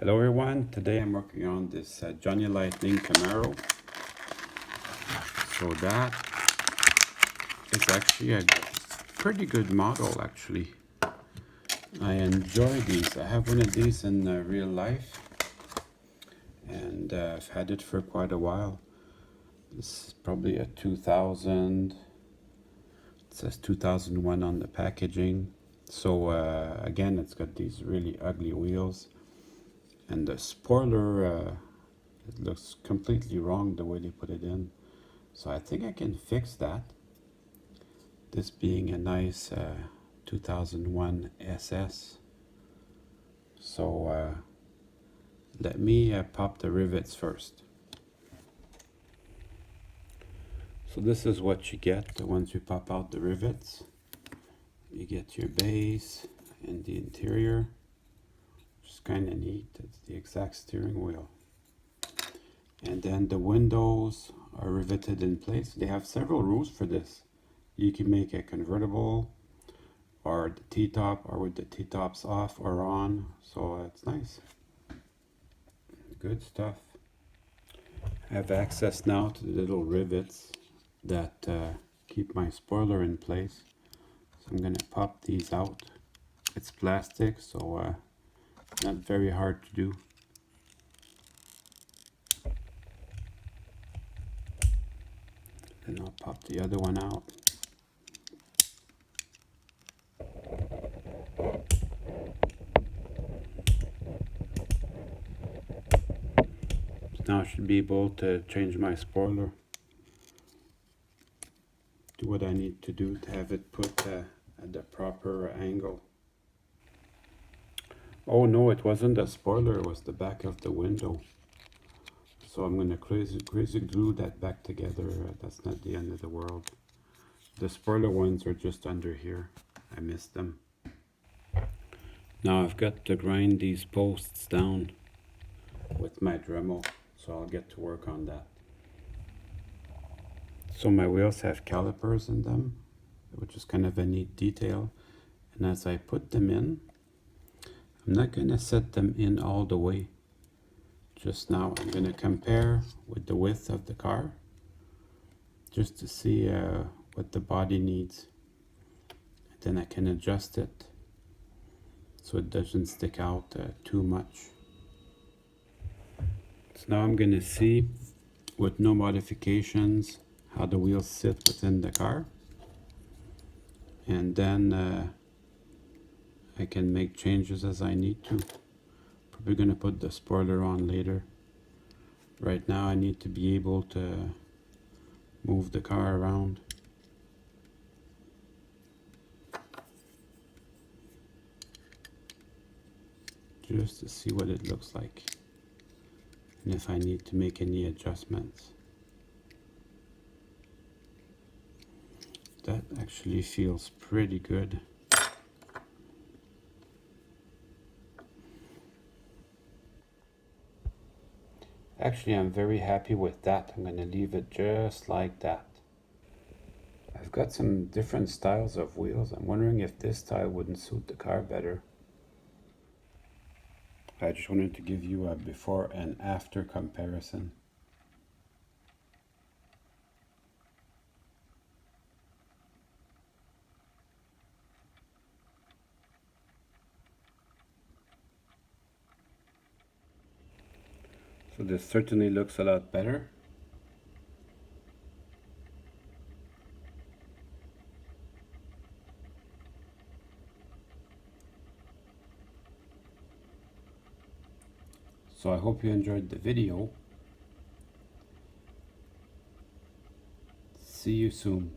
Hello everyone, today I'm working on this Johnny Lightning Camaro. So that is actually a pretty good model actually. I enjoy these. I have one of these in real life and I've had it for quite a while. This is probably a 2000, it says 2001 on the packaging. So again, it's got these really ugly wheels. And the spoiler, it looks completely wrong the way they put it in. So I think I can fix that. This being a nice 2001 SS. So let me pop the rivets first. So this is what you get once you pop out the rivets. You get your base and the interior. Which is kind of neat. It's the exact steering wheel. And then the windows are riveted in place. They have several rules for this. You can make a convertible or the T-top or with the T-tops off or on. So it's nice. Good stuff. I have access now to the little rivets that keep my spoiler in place. So I'm going to pop these out. It's plastic, so not very hard to do. Then I'll pop the other one out. So now I should be able to change my spoiler. Do what I need to do to have it put at the proper angle. Oh no, it wasn't the spoiler, it was the back of the window. So I'm going to crazy glue that back together. That's not the end of the world. The spoiler ones are just under here. I missed them. Now I've got to grind these posts down with my Dremel. So I'll get to work on that. So my wheels have calipers in them, which is kind of a neat detail. And as I put them in, I'm not going to set them in all the way. Just now I'm going to compare with the width of the car just to see what the body needs. And then I can adjust it so it doesn't stick out too much. So now I'm going to see with no modifications how the wheels sit within the car. And then I can make changes as I need to. Probably going to put the spoiler on later. Right now I need to be able to move the car around. Just to see what it looks like. And if I need to make any adjustments. That actually feels pretty good. Actually, I'm very happy with that. I'm going to leave it just like that. I've got some different styles of wheels. I'm wondering if this style wouldn't suit the car better. I just wanted to give you a before and after comparison. So this certainly looks a lot better. So I hope you enjoyed the video. See you soon.